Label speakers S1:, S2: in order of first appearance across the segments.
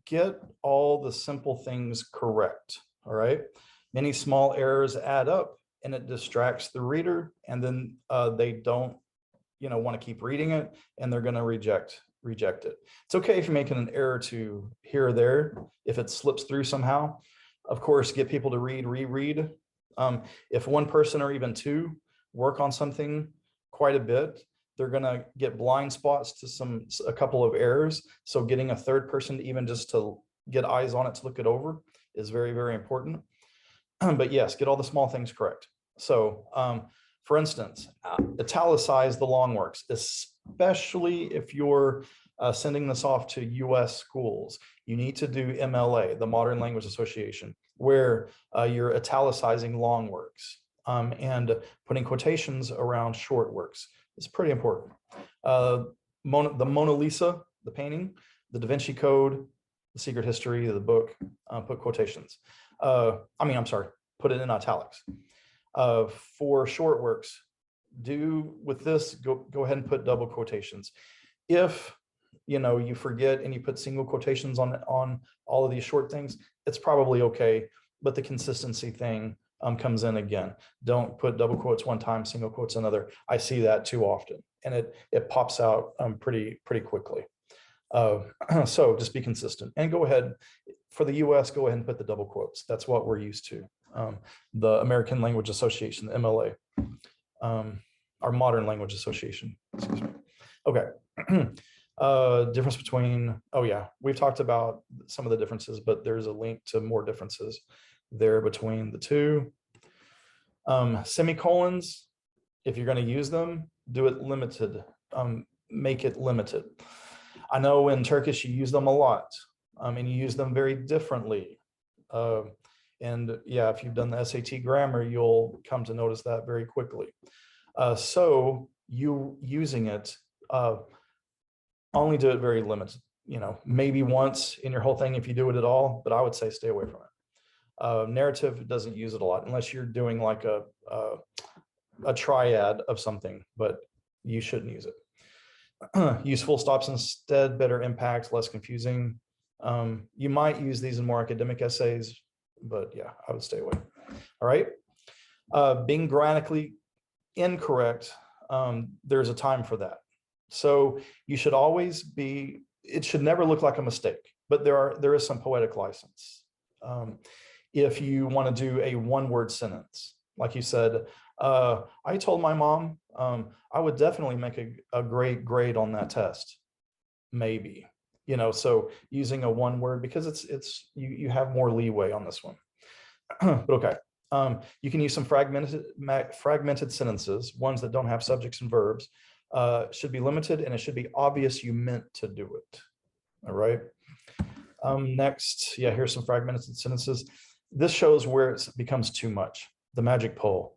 S1: get all the simple things correct, all right? Many small errors add up and it distracts the reader, and then they don't, want to keep reading it, and they're going to reject it. It's okay if you're making an error to here or there, if it slips through somehow. Of course, get people to reread. If one person or even two work on something quite a bit, they're going to get blind spots to a couple of errors. So getting a third person to even just to get eyes on it to look it over is very, very important. But yes, get all the small things correct. So for instance, italicize the long works, especially if you're sending this off to US schools. You need to do MLA, the Modern Language Association, where you're italicizing long works and putting quotations around short works. It's pretty important. The Mona Lisa, the painting, the Da Vinci Code, the Secret History of the book, put quotations. Put it in italics. For short works, do with this, go ahead and put double quotations. If you forget and you put single quotations on all of these short things, it's probably okay, but the consistency thing comes in again. Don't put double quotes one time, single quotes another. I see that too often, and it pops out pretty quickly. So just be consistent and go ahead. For the US, go ahead and put the double quotes. That's what we're used to. The American Language Association, the MLA, our Modern Language Association, excuse me. Okay. Difference between, we've talked about some of the differences, but there's a link to more differences there between the two. Semicolons, if you're going to use them, do it limited, make it limited. I know in Turkish you use them a lot, and you use them very differently. And yeah, if you've done the SAT grammar, you'll come to notice that very quickly. So you using it, only do it very limited, maybe once in your whole thing if you do it at all, but I would say stay away from it. Narrative doesn't use it a lot unless you're doing like a triad of something, but you shouldn't use it. Use full stops instead, better impact, less confusing. You might use these in more academic essays, but yeah, I would stay away. All right. Being grammatically incorrect, there's a time for that. So you should always it should never look like a mistake, but there is some poetic license. If you want to do a one-word sentence, like you said, I told my mom I would definitely make a great grade on that test, maybe. So using a one word, because you have more leeway on this one. But okay, you can use some fragmented sentences, ones that don't have subjects and verbs. Should be limited, and it should be obvious you meant to do it. All right. Next, here's some fragmented sentences. This shows where it becomes too much. The magic pole.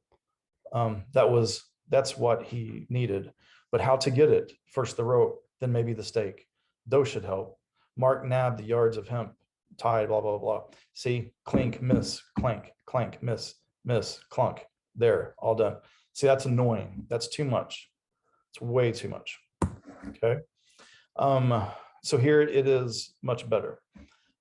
S1: That's what he needed, but how to get it? First the rope, then maybe the stake. Those should help. Mark nabbed the yards of hemp, tied, blah, blah, blah. See, clink, miss, clank, clank, miss, miss, clunk. There, all done. See, that's annoying. That's too much. It's way too much. Okay. So here it is much better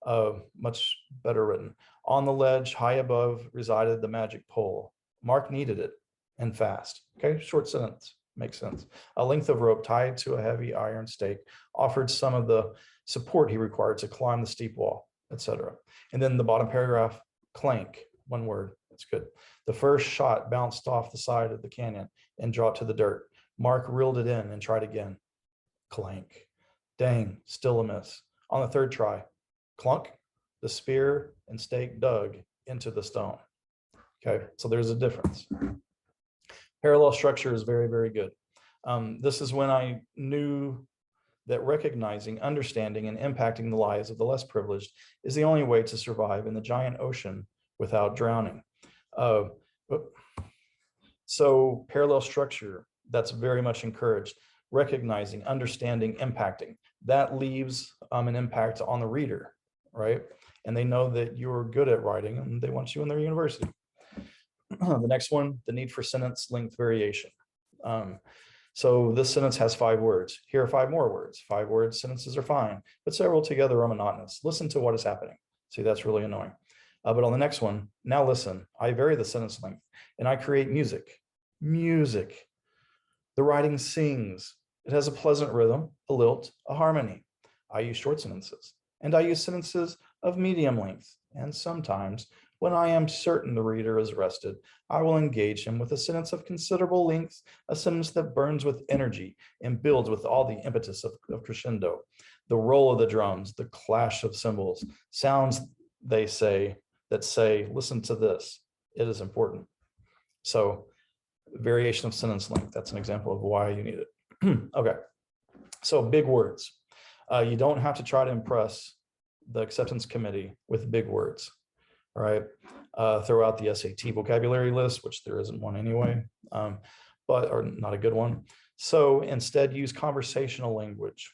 S1: written. On the ledge, high above, resided the magic pole. Mark needed it, and fast. Okay, short sentence. Makes sense. A length of rope tied to a heavy iron stake offered some of the support he required to climb the steep wall, etc. And then the bottom paragraph, clank, one word. That's good. The first shot bounced off the side of the canyon and dropped to the dirt. Mark reeled it in and tried again. Clank. Dang, still a miss. On the third try, clunk, the spear and stake dug into the stone. Okay, so there's a difference. Parallel structure is very, very good. This is when I knew that recognizing, understanding, and impacting the lives of the less privileged is the only way to survive in the giant ocean without drowning. So parallel structure, that's very much encouraged. Recognizing, understanding, impacting. That leaves an impact on the reader, right? And they know that you're good at writing and they want you in their university. The next one, the need for sentence length variation. So this sentence has 5 words. Here are 5 more words. 5 word sentences are fine, but several together are monotonous. Listen to what is happening. See, that's really annoying. But on the next one, now listen, I vary the sentence length and I create music. Music. The writing sings. It has a pleasant rhythm, a lilt, a harmony. I use short sentences, and I use sentences of medium length. And sometimes, when I am certain the reader is rested, I will engage him with a sentence of considerable length, a sentence that burns with energy and builds with all the impetus of crescendo. The roll of the drums, the clash of cymbals, sounds they say that say, listen to this, it is important. So variation of sentence length, that's an example of why you need it. Okay, so big words. You don't have to try to impress the acceptance committee with big words, all right? Throw out the SAT vocabulary list, which there isn't one anyway, or not a good one. So instead use conversational language.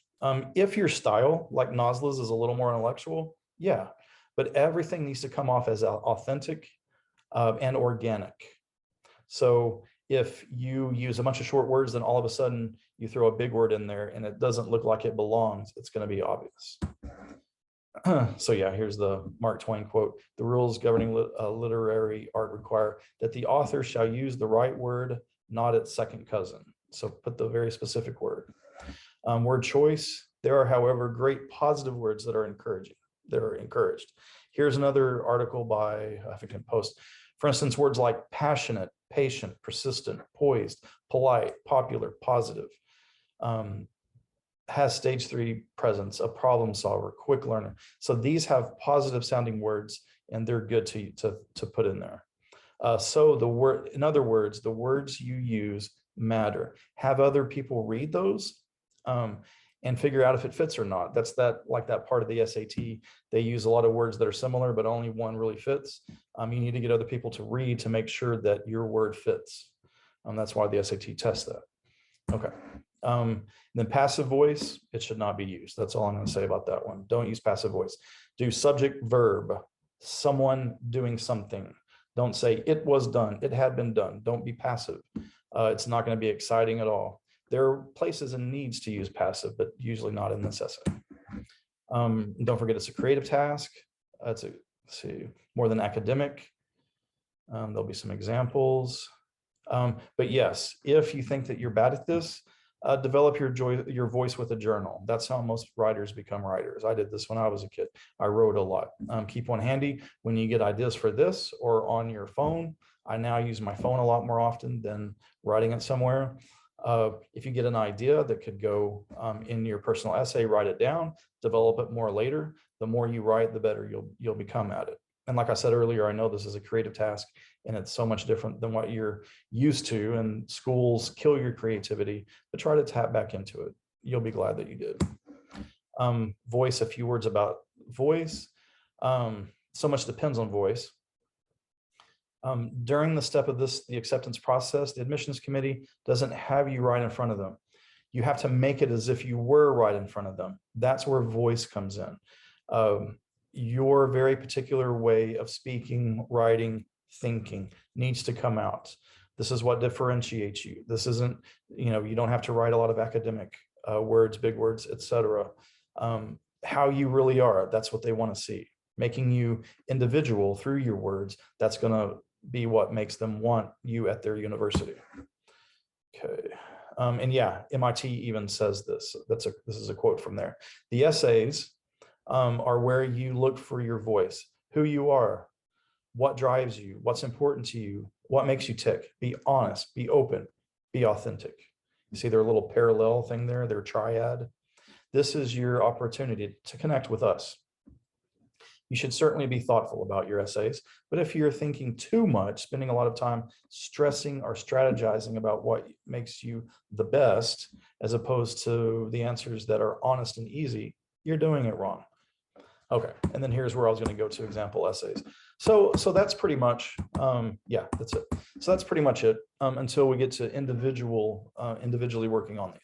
S1: If your style, like Nosla's, is a little more intellectual, yeah, but everything needs to come off as authentic and organic. So if you use a bunch of short words, then all of a sudden you throw a big word in there and it doesn't look like it belongs, it's going to be obvious. So yeah, here's the Mark Twain quote. The rules governing literary art require that the author shall use the right word, not its second cousin. So put the very specific word. Word choice. There are, however, great positive words that are encouraging. They're encouraged. Here's another article by Huffington Post. For instance, words like passionate, patient, persistent, poised, polite, popular, positive, has stage 3 presence, a problem solver, quick learner. So these have positive sounding words and they're good to put in there. So the word, in other words, the words you use matter. Have other people read those and figure out if it fits or not. That's like that part of the SAT. They use a lot of words that are similar, but only one really fits. You need to get other people to read to make sure that your word fits. That's why the SAT tests that. Okay. Then passive voice, it should not be used. That's all I'm going to say about that one. Don't use passive voice. Do subject verb, someone doing something. Don't say it was done, it had been done. Don't be passive. It's not going to be exciting at all. There are places and needs to use passive, but usually not in this essay. Don't forget it's a creative task. It's a, let's see, more than academic. There'll be some examples. But yes, if you think that you're bad at this, develop your voice with a journal. That's how most writers become writers. I did this when I was a kid. I wrote a lot. Keep one handy when you get ideas for this or on your phone. I now use my phone a lot more often than writing it somewhere. If you get an idea that could go in your personal essay, write it down, develop it more later. The more you write, the better you'll become at it. And like I said earlier, I know this is a creative task and it's so much different than what you're used to, and schools kill your creativity, but try to tap back into it. You'll be glad that you did. Voice, a few words about voice. So much depends on voice. During the step of the acceptance process, the admissions committee doesn't have you right in front of them. You have to make it as if you were right in front of them. That's where voice comes in. Your very particular way of speaking, writing, thinking needs to come out. This is what differentiates you. This isn't, you don't have to write a lot of academic words, big words, etc. How you really are, that's what they want to see. Making you individual through your words, that's going to be what makes them want you at their university. Okay. And yeah, MIT even says this. This is a quote from there. The essays are where you look for your voice, who you are, what drives you, what's important to you, what makes you tick. Be honest, be open, be authentic. You see their little parallel thing there, their triad. This is your opportunity to connect with us. You should certainly be thoughtful about your essays, but if you're thinking too much, spending a lot of time stressing or strategizing about what makes you the best, as opposed to the answers that are honest and easy, you're doing it wrong. Okay, and then here's where I was going to go to example essays. So that's pretty much, yeah, that's it. So that's pretty much it until we get to individually working on these.